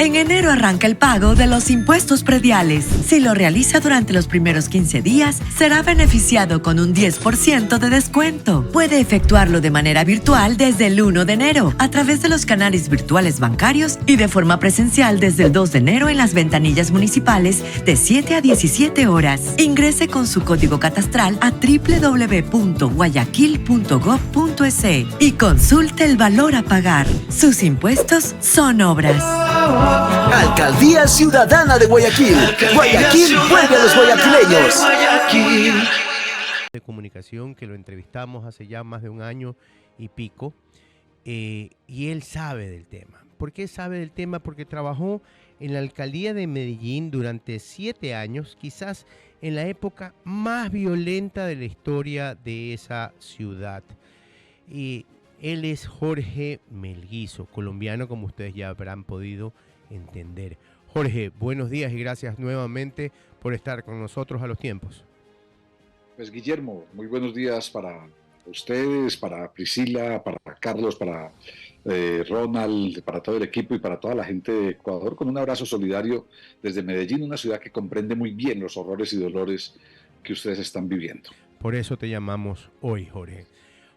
En enero arranca el pago de los impuestos prediales. Si lo realiza durante los primeros 15 días, será beneficiado con un 10% de descuento. Puede efectuarlo de manera virtual desde el 1 de enero, a través de los canales virtuales bancarios y de forma presencial desde el 2 de enero en las ventanillas municipales de 7 a 17 horas. Ingrese con su código catastral a www.guayaquil.gov.es y consulte el valor a pagar. Sus impuestos son obras. Alcaldía Ciudadana de Guayaquil. Guayaquil vuelve a los guayaquileños. De comunicación que lo entrevistamos hace ya más de un año y pico, y él sabe del tema. ¿Por qué sabe del tema? Porque trabajó en la alcaldía de Medellín durante 7 años, quizás en la época más violenta de la historia de esa ciudad. Y él es Jorge Melguizo, colombiano, como ustedes ya habrán podido entender. Jorge, buenos días y gracias nuevamente por estar con nosotros a los tiempos. Pues Guillermo, muy buenos días para ustedes, para Priscila, para Carlos, para Ronald, para todo el equipo y para toda la gente de Ecuador, con un abrazo solidario desde Medellín, una ciudad que comprende muy bien los horrores y dolores que ustedes están viviendo. Por eso te llamamos hoy, Jorge.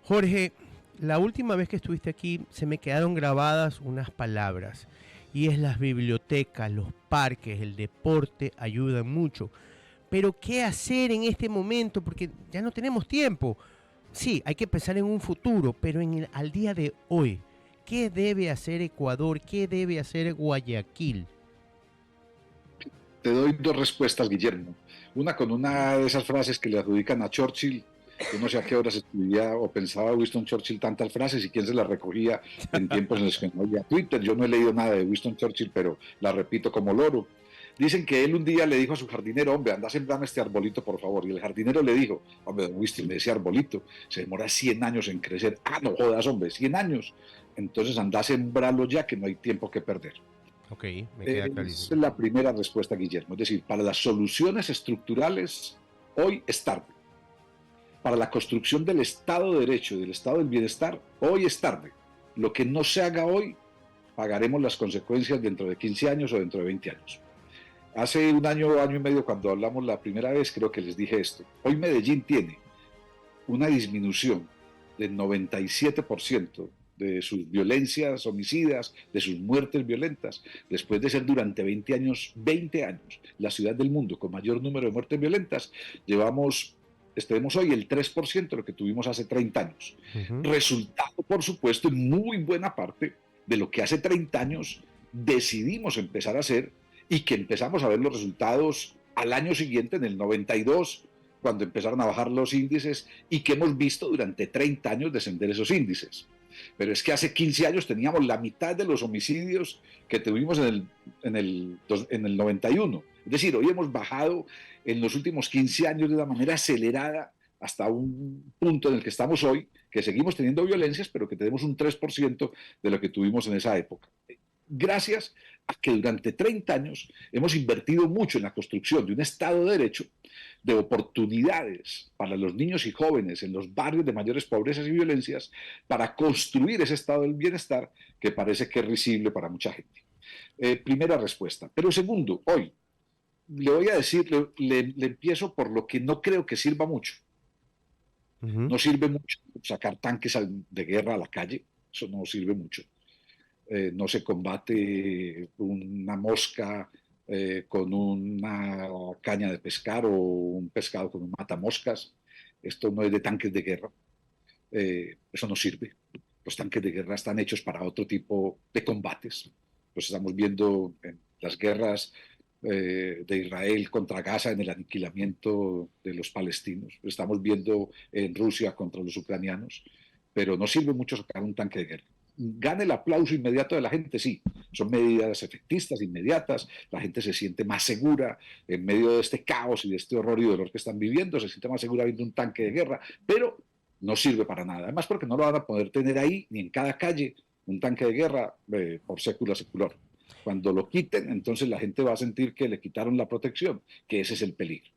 Jorge, la última vez que estuviste aquí se me quedaron grabadas unas palabras, y es las bibliotecas, los parques, el deporte ayudan mucho. Pero ¿qué hacer en este momento? Porque ya no tenemos tiempo. Sí, hay que pensar en un futuro, pero al día de hoy, ¿qué debe hacer Ecuador? ¿Qué debe hacer Guayaquil? Te doy 2 respuestas, Guillermo. Una con una de esas frases que le adjudican a Churchill. Yo no sé a qué horas escribía o pensaba Winston Churchill tantas frases y quién se las recogía en tiempos en los que no había Twitter. Yo no he leído nada de Winston Churchill, pero la repito como loro. Dicen que él un día le dijo a su jardinero, hombre, anda a sembrarme este arbolito, por favor. Y el jardinero le dijo, hombre, don Winston, ese arbolito se demora 100 años en crecer. Ah, no jodas, hombre, 100 años. Entonces anda a sembrarlo ya, que no hay tiempo que perder. Ok, me queda clarísimo. Esa es la primera respuesta, Guillermo. Es decir, para las soluciones estructurales, hoy es tarde. Para la construcción del Estado de Derecho y del Estado del Bienestar, hoy es tarde. Lo que no se haga hoy, pagaremos las consecuencias dentro de 15 años o dentro de 20 años. Hace un año, año y medio, cuando hablamos la primera vez, creo que les dije esto. Hoy Medellín tiene una disminución del 97% de sus violencias homicidas, de sus muertes violentas, después de ser durante 20 años, la ciudad del mundo con mayor número de muertes violentas. Tenemos hoy el 3% de lo que tuvimos hace 30 años. Resultado, por supuesto, en muy buena parte de lo que hace 30 años decidimos empezar a hacer y que empezamos a ver los resultados al año siguiente, en el 92, cuando empezaron a bajar los índices y que hemos visto durante 30 años descender esos índices. Pero es que hace 15 años teníamos la mitad de los homicidios que tuvimos en el 91. Es decir, hoy hemos bajado en los últimos 15 años de una manera acelerada hasta un punto en el que estamos hoy, que seguimos teniendo violencias, pero que tenemos un 3% de lo que tuvimos en esa época. Gracias a que durante 30 años hemos invertido mucho en la construcción de un Estado de Derecho, de oportunidades para los niños y jóvenes en los barrios de mayores pobrezas y violencias, para construir ese Estado del bienestar que parece que es risible para mucha gente. Primera respuesta. Pero segundo, hoy, le voy a decir, le empiezo por lo que no creo que sirva mucho. No sirve mucho sacar tanques de guerra a la calle, eso no sirve mucho. No se combate una mosca con una caña de pescar o un pescado con un matamoscas. Esto no es de tanques de guerra. Eso no sirve. Los tanques de guerra están hechos para otro tipo de combates. Los estamos viendo en las guerras de Israel contra Gaza, en el aniquilamiento de los palestinos. Lo estamos viendo en Rusia contra los ucranianos. Pero no sirve mucho sacar un tanque de guerra. Gane el aplauso inmediato de la gente, sí, son medidas efectistas, inmediatas, la gente se siente más segura en medio de este caos y de este horror y dolor que están viviendo, se siente más segura viendo un tanque de guerra, pero no sirve para nada, además porque no lo van a poder tener ahí, ni en cada calle, un tanque de guerra por sécula secular. Cuando lo quiten, entonces la gente va a sentir que le quitaron la protección, que ese es el peligro.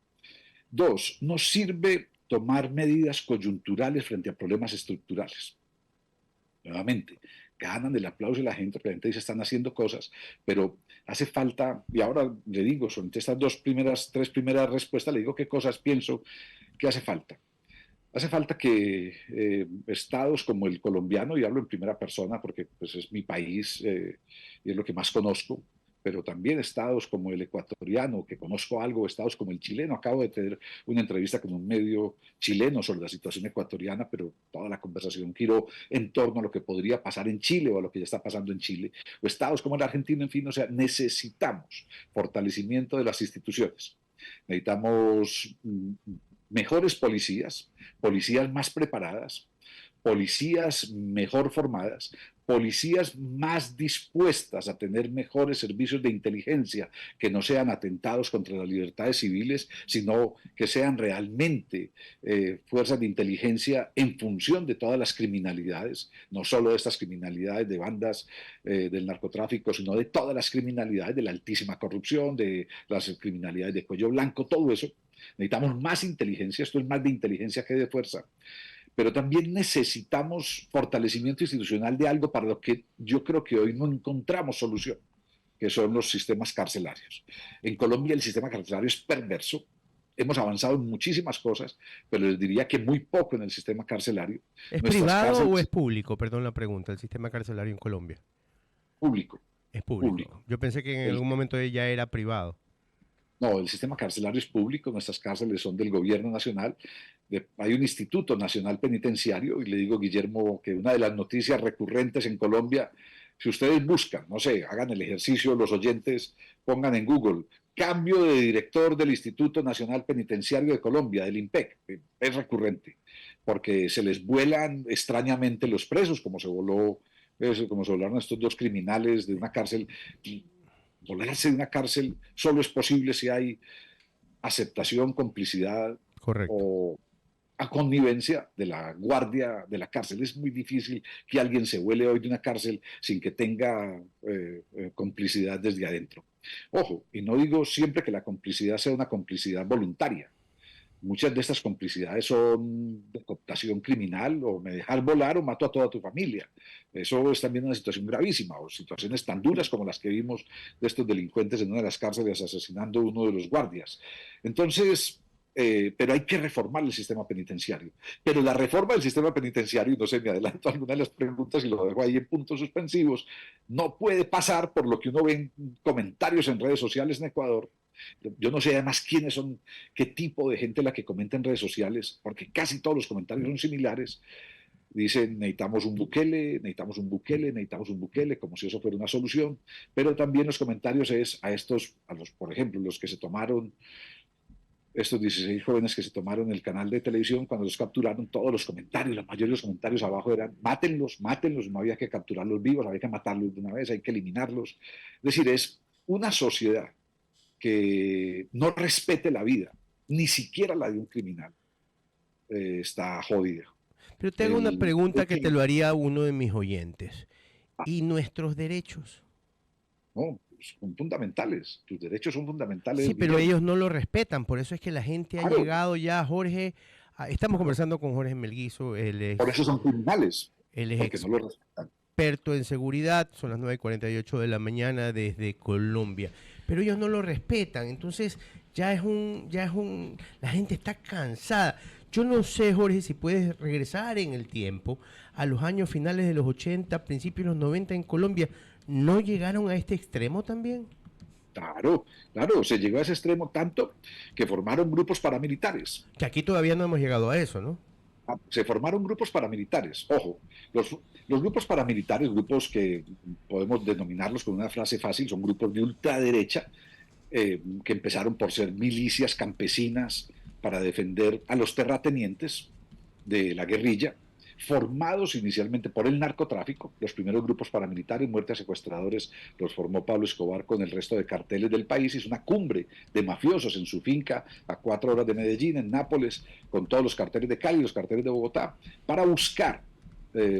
2, no sirve tomar medidas coyunturales frente a problemas estructurales. Nuevamente, ganan el aplauso de la gente, porque la gente dice están haciendo cosas, pero hace falta, y ahora le digo, sobre estas tres primeras respuestas, le digo qué cosas pienso que hace falta. Hace falta que estados como el colombiano, y hablo en primera persona porque pues, es mi país y es lo que más conozco, pero también estados como el ecuatoriano, que conozco algo, estados como el chileno. Acabo de tener una entrevista con un medio chileno sobre la situación ecuatoriana, pero toda la conversación giró en torno a lo que podría pasar en Chile o a lo que ya está pasando en Chile, o estados como el argentino, en fin, o sea, necesitamos fortalecimiento de las instituciones. Necesitamos mejores policías, policías más preparadas, policías mejor formadas, policías más dispuestas a tener mejores servicios de inteligencia, que no sean atentados contra las libertades civiles, sino que sean realmente fuerzas de inteligencia en función de todas las criminalidades, no solo de estas criminalidades de bandas del narcotráfico, sino de todas las criminalidades, de la altísima corrupción, de las criminalidades de cuello blanco, todo eso. Necesitamos más inteligencia, esto es más de inteligencia que de fuerza, pero también necesitamos fortalecimiento institucional de algo para lo que yo creo que hoy no encontramos solución, que son los sistemas carcelarios. En Colombia el sistema carcelario es perverso, hemos avanzado en muchísimas cosas, pero les diría que muy poco en el sistema carcelario. ¿Es privado o es público? Perdón la pregunta, el sistema carcelario en Colombia. Público. Es público. Yo pensé que en algún momento ya era privado. No, el sistema carcelario es público, nuestras cárceles son del gobierno nacional. Hay un Instituto Nacional Penitenciario, y le digo, Guillermo, que una de las noticias recurrentes en Colombia, si ustedes buscan, no sé, hagan el ejercicio, los oyentes, pongan en Google, cambio de director del Instituto Nacional Penitenciario de Colombia, del INPEC, es recurrente, porque se les vuelan extrañamente los presos, como se volaron estos dos criminales de una cárcel. Volarse de una cárcel solo es posible si hay aceptación, complicidad. Correcto. O a connivencia de la guardia de la cárcel. Es muy difícil que alguien se vuele hoy de una cárcel sin que tenga complicidad desde adentro. Ojo, y no digo siempre que la complicidad sea una complicidad voluntaria. Muchas de estas complicidades son de cooptación criminal, o me dejas volar o mato a toda tu familia. Eso es también una situación gravísima, o situaciones tan duras como las que vimos de estos delincuentes en una de las cárceles asesinando a uno de los guardias. Entonces, pero hay que reformar el sistema penitenciario. Pero la reforma del sistema penitenciario, y no sé, me adelanto a alguna de las preguntas y lo dejo ahí en puntos suspensivos, no puede pasar por lo que uno ve en comentarios en redes sociales en Ecuador. Yo no sé además quiénes son, qué tipo de gente la que comenta en redes sociales, porque casi todos los comentarios son similares. Dicen, necesitamos un Bukele, necesitamos un Bukele, necesitamos un Bukele, como si eso fuera una solución. Pero también los comentarios es por ejemplo, los que se tomaron, estos 16 jóvenes que se tomaron el canal de televisión, cuando los capturaron, todos los comentarios, la mayoría de los comentarios abajo eran, mátenlos, mátenlos, no había que capturarlos vivos, había que matarlos de una vez, hay que eliminarlos. Es decir, es una sociedad que no respete la vida, ni siquiera la de un criminal, está jodida. Pero te hago una pregunta que te lo haría uno de mis oyentes. ¿Y nuestros derechos? No, son fundamentales, tus derechos son fundamentales. Sí, pero ellos no lo respetan, por eso es que la gente ha llegado ya, Jorge, estamos conversando con Jorge Melguizo, por eso son criminales, él es porque no lo respetan. Experto en seguridad, son las 9:48 de la mañana desde Colombia, pero ellos no lo respetan, entonces la gente está cansada. Yo no sé, Jorge, si puedes regresar en el tiempo a los años finales de los 80, principios de los 90 en Colombia. ¿No llegaron a este extremo también? Claro, se llegó a ese extremo tanto que formaron grupos paramilitares. Que aquí todavía no hemos llegado a eso, ¿no? Se formaron grupos paramilitares. Ojo, los grupos paramilitares, grupos que podemos denominarlos con una frase fácil, son grupos de ultraderecha que empezaron por ser milicias campesinas para defender a los terratenientes de la guerrilla, formados inicialmente por el narcotráfico. Los primeros grupos paramilitares, muerte a secuestradores, los formó Pablo Escobar con el resto de carteles del país. Hizo una cumbre de mafiosos en su finca a 4 horas de Medellín, en Nápoles, con todos los carteles de Cali, los carteles de Bogotá, para buscar,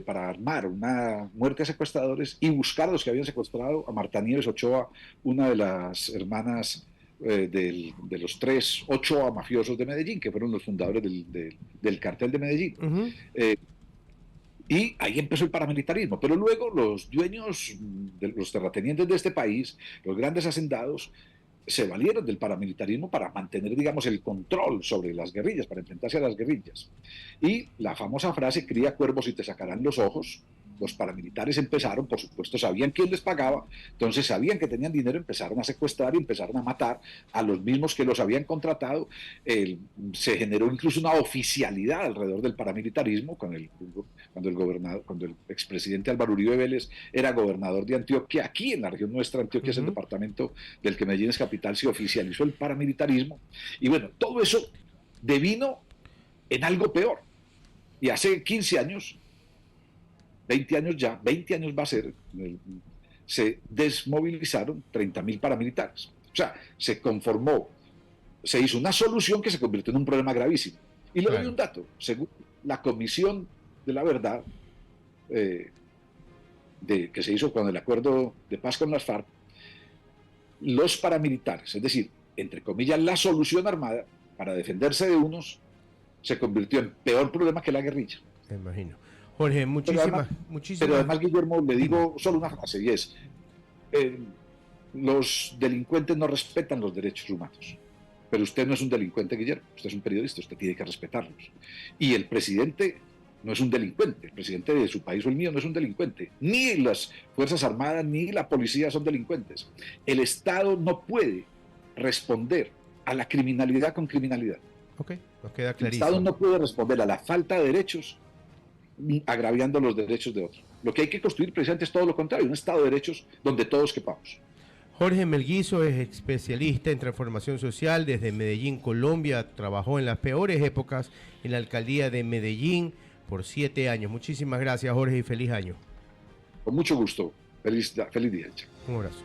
para armar una muerte a secuestradores y buscar a los que habían secuestrado a Marta Nieves Ochoa, una de las hermanas de los 3 Ochoa mafiosos de Medellín, que fueron los fundadores del cartel de Medellín. Y ahí empezó el paramilitarismo. Pero luego los dueños, los terratenientes de este país, los grandes hacendados, se valieron del paramilitarismo para mantener, digamos, el control sobre las guerrillas, para enfrentarse a las guerrillas. Y la famosa frase, cría cuervos y te sacarán los ojos, los paramilitares empezaron, por supuesto, sabían quién les pagaba, entonces sabían que tenían dinero, empezaron a secuestrar y empezaron a matar a los mismos que los habían contratado. Se generó incluso una oficialidad alrededor del paramilitarismo cuando el expresidente Álvaro Uribe Vélez era gobernador de Antioquia. Aquí en la región nuestra, Antioquia es el departamento del que Medellín es capital, se oficializó el paramilitarismo. Y bueno, todo eso devino en algo peor. Y hace 15 años, 20 años ya, 20 años va a ser, se desmovilizaron 30.000 paramilitares. O sea, se hizo una solución que se convirtió en un problema gravísimo. Y le doy un dato, según la Comisión de la Verdad, que se hizo con el acuerdo de paz con las FARC, los paramilitares, es decir, entre comillas, la solución armada para defenderse de unos, se convirtió en peor problema que la guerrilla. Me imagino. Jorge, muchísimas. Pero además, Guillermo, le digo solo una frase, y es, los delincuentes no respetan los derechos humanos. Pero usted no es un delincuente, Guillermo, usted es un periodista, usted tiene que respetarlos. Y el presidente no es un delincuente, el presidente de su país o el mío no es un delincuente. Ni las Fuerzas Armadas ni la policía son delincuentes. El Estado no puede responder a la criminalidad con criminalidad. Ok, nos queda clarísimo. El Estado no puede responder a la falta de derechos agraviando los derechos de otros. Lo que hay que construir precisamente es todo lo contrario, un Estado de derechos donde todos quepamos. Jorge Melguizo es especialista en transformación social desde Medellín, Colombia. Trabajó en las peores épocas en la alcaldía de Medellín por 7 años. Muchísimas gracias, Jorge, y feliz año. Con mucho gusto. Feliz día. Un abrazo.